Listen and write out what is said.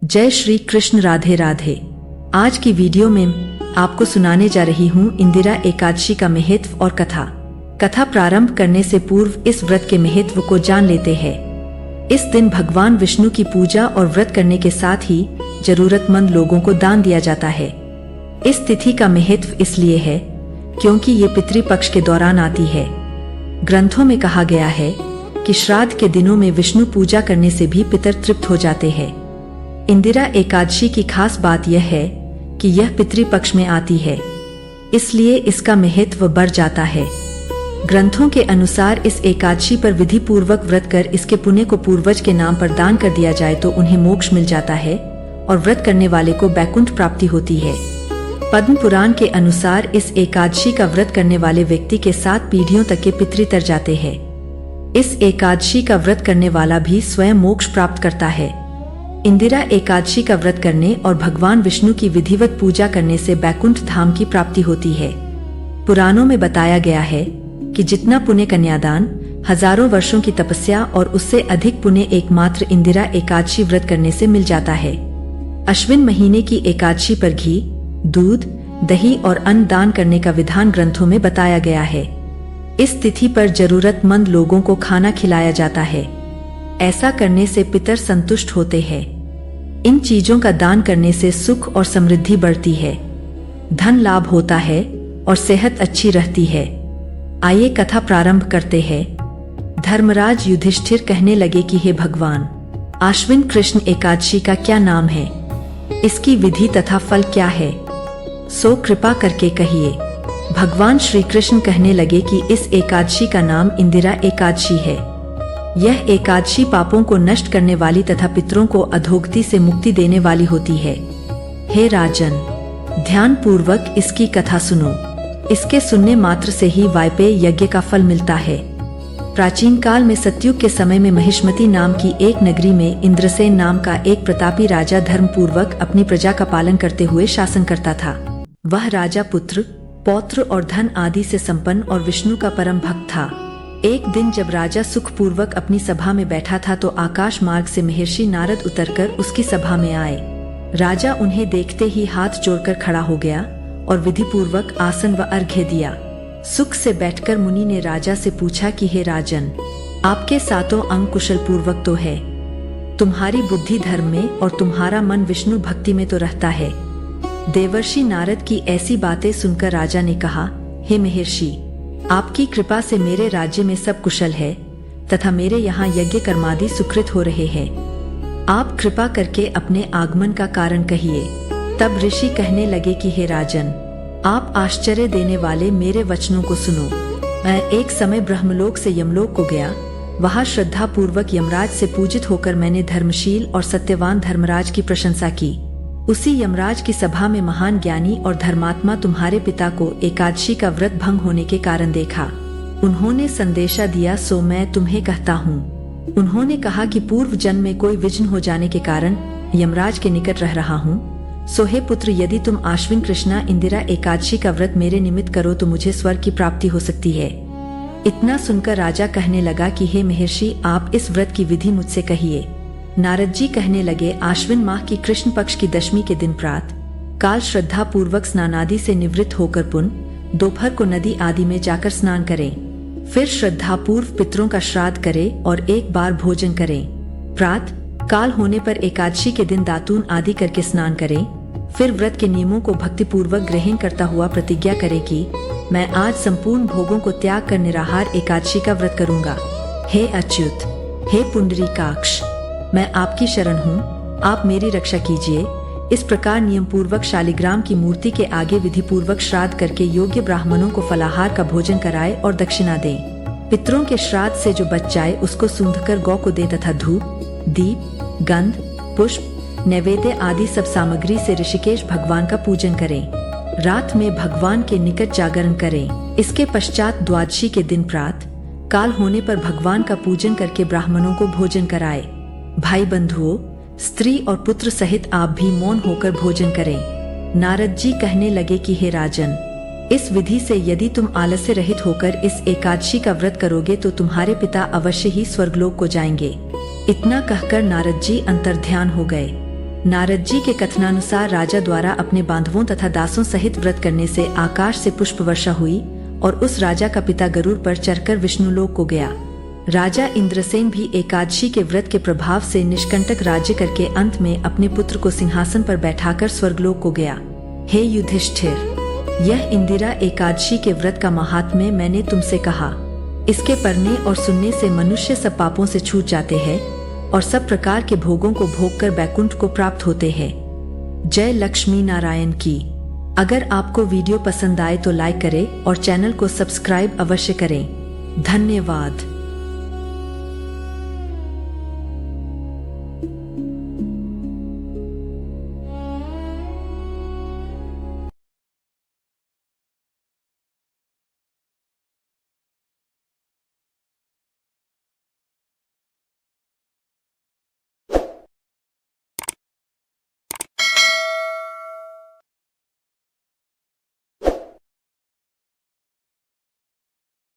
जय श्री कृष्ण। राधे राधे। आज की वीडियो में आपको सुनाने जा रही हूँ इंदिरा एकादशी का महत्व और कथा प्रारंभ करने से पूर्व इस व्रत के महत्व को जान लेते हैं। इस दिन भगवान विष्णु की पूजा और व्रत करने के साथ ही जरूरतमंद लोगों को दान दिया जाता है। इस तिथि का महत्व इसलिए है क्योंकि ये पितृपक्ष के दौरान आती है। ग्रंथों में कहा गया है कि श्राद्ध के दिनों में विष्णु पूजा करने से भी पितर तृप्त हो जाते हैं। इंदिरा एकादशी की खास बात यह है कि यह पितृपक्ष में आती है, इसलिए इसका महत्व बढ़ जाता है। ग्रंथों के अनुसार इस एकादशी पर विधि पूर्वक व्रत कर इसके पुण्य को पूर्वज के नाम पर दान कर दिया जाए तो उन्हें मोक्ष मिल जाता है और व्रत करने वाले को वैकुंठ प्राप्ति होती है। पद्म पुराण के अनुसार इस एकादशी का व्रत करने वाले व्यक्ति के 7 पीढ़ियों तक के पितृ तर जाते हैं। इस एकादशी का व्रत करने वाला भी स्वयं मोक्ष प्राप्त करता है। इंदिरा एकादशी का व्रत करने और भगवान विष्णु की विधिवत पूजा करने से वैकुंठ धाम की प्राप्ति होती है। पुराणों में बताया गया है कि जितना पुण्य कन्यादान, हजारों वर्षों की तपस्या और उससे अधिक पुण्य एकमात्र इंदिरा एकादशी व्रत करने से मिल जाता है। अश्विन महीने की एकादशी पर घी, दूध, दही और अन्न दान करने का विधान ग्रंथों में बताया गया है। इस तिथि पर जरूरतमंद लोगों को खाना खिलाया जाता है। ऐसा करने से पितर संतुष्ट होते हैं। इन चीजों का दान करने से सुख और समृद्धि बढ़ती है, धन लाभ होता है और सेहत अच्छी रहती है। आइए कथा प्रारंभ करते हैं। धर्मराज युधिष्ठिर कहने लगे कि हे भगवान, आश्विन कृष्ण एकादशी का क्या नाम है? इसकी विधि तथा फल क्या है? सो कृपा करके कहिए। भगवान श्री कृष्ण कहने लगे कि इस एकादशी का नाम इंदिरा एकादशी है। यह एकादशी पापों को नष्ट करने वाली तथा पितरों को अधोगति से मुक्ति देने वाली होती है। हे राजन, ध्यान पूर्वक इसकी कथा सुनो। इसके सुनने मात्र से ही वायपेय यज्ञ का फल मिलता है। प्राचीन काल में सतयुग के समय में महिष्मती नाम की एक नगरी में इंद्रसेन नाम का एक प्रतापी राजा धर्म पूर्वक अपनी प्रजा का पालन करते हुए शासन करता था। वह राजा पुत्र, पौत्र और धन आदि से संपन्न और विष्णु का परम भक्त था। एक दिन जब राजा सुखपूर्वक अपनी सभा में बैठा था तो आकाश मार्ग से महर्षि नारद उतरकर उसकी सभा में आए। राजा उन्हें देखते ही हाथ जोड़कर खड़ा हो गया और विधि पूर्वक आसन व अर्घ्य दिया। सुख से बैठकर मुनि ने राजा से पूछा कि हे राजन, आपके 7 अंग कुशल पूर्वक तो है, तुम्हारी बुद्धि धर्म में और तुम्हारा मन विष्णु भक्ति में तो रहता है। देवर्षि नारद की ऐसी बातें सुनकर राजा ने कहा, हे महर्षि, आपकी कृपा से मेरे राज्य में सब कुशल है तथा मेरे यहाँ यज्ञ कर्मादि सुकृत हो रहे हैं। आप कृपा करके अपने आगमन का कारण कहिए। तब ऋषि कहने लगे कि हे राजन, आप आश्चर्य देने वाले मेरे वचनों को सुनो। मैं एक समय ब्रह्मलोक से यमलोक को गया। वहाँ श्रद्धा पूर्वक यमराज से पूजित होकर मैंने धर्मशील और सत्यवान धर्मराज की प्रशंसा की। उसी यमराज की सभा में महान ज्ञानी और धर्मात्मा तुम्हारे पिता को एकादशी का व्रत भंग होने के कारण देखा। उन्होंने संदेशा दिया, सो मैं तुम्हें कहता हूँ। उन्होंने कहा कि पूर्व जन्म में कोई विघ्न हो जाने के कारण यमराज के निकट रह रहा हूँ। सो हे पुत्र, यदि तुम आश्विन कृष्णा इंदिरा एकादशी का व्रत मेरे निमित्त करो तो मुझे स्वर्ग की प्राप्ति हो सकती है। इतना सुनकर राजा कहने लगा कि हे महर्षि, आप इस व्रत की विधि मुझसे कहिए। नारद जी कहने लगे, आश्विन माह की कृष्ण पक्ष की दशमी के दिन प्रातः काल श्रद्धा पूर्वक स्नानादि से निवृत्त होकर पुनः दोपहर को नदी आदि में जाकर स्नान करें। फिर श्रद्धा पूर्व पितरों का श्राद्ध करें और एक बार भोजन करें। प्रातः काल होने पर एकादशी के दिन दातून आदि करके स्नान करें। फिर व्रत के नियमों को भक्ति पूर्वक ग्रहण करता हुआ प्रतिज्ञा करें कि मैं आज संपूर्ण भोगों को त्याग कर निराहार एकादशी का व्रत करूंगा। हे अच्युत, हे पुंडरीकाक्ष, मैं आपकी शरण हूँ, आप मेरी रक्षा कीजिए। इस प्रकार नियम पूर्वक शालिग्राम की मूर्ति के आगे विधि पूर्वक श्राद्ध करके योग्य ब्राह्मणों को फलाहार का भोजन कराए और दक्षिणा दें। पितरों के श्राद्ध से जो बच जाए उसको सूंधकर गौ को दें तथा धूप, दीप, गंध, पुष्प, नैवेद्य आदि सब सामग्री से ऋषिकेश भगवान का पूजन करें। रात में भगवान के निकट जागरण करें। इसके पश्चात द्वादशी के दिन प्रातः काल होने पर भगवान का पूजन करके ब्राह्मणों को भोजन कराए। भाई बंधुओं, स्त्री और पुत्र सहित आप भी मौन होकर भोजन करें। नारद जी कहने लगे कि हे राजन, इस विधि से यदि तुम आलस्य रहित होकर इस एकादशी का व्रत करोगे तो तुम्हारे पिता अवश्य ही स्वर्गलोक को जाएंगे। इतना कहकर नारद जी अंतर्ध्यान हो गए। नारद जी के कथनानुसार राजा द्वारा अपने बांधवों तथा दासों सहित व्रत करने से आकाश से पुष्प वर्षा हुई और उस राजा का पिता गरुड़ पर चढ़कर विष्णुलोक को गया। राजा इंद्रसेन भी एकादशी के व्रत के प्रभाव से निष्कंटक राज्य करके अंत में अपने पुत्र को सिंहासन पर बैठाकर स्वर्गलोक को गया। हे युधिष्ठिर, यह इंदिरा एकादशी के व्रत का महात्म्य मैंने तुमसे कहा। इसके पढ़ने और सुनने से मनुष्य सब पापों से छूट जाते हैं और सब प्रकार के भोगों को भोगकर बैकुंठ को प्राप्त होते हैं। जय लक्ष्मी नारायण की। अगर आपको वीडियो पसंद आए तो लाइक करें और चैनल को सब्सक्राइब अवश्य करें। धन्यवाद।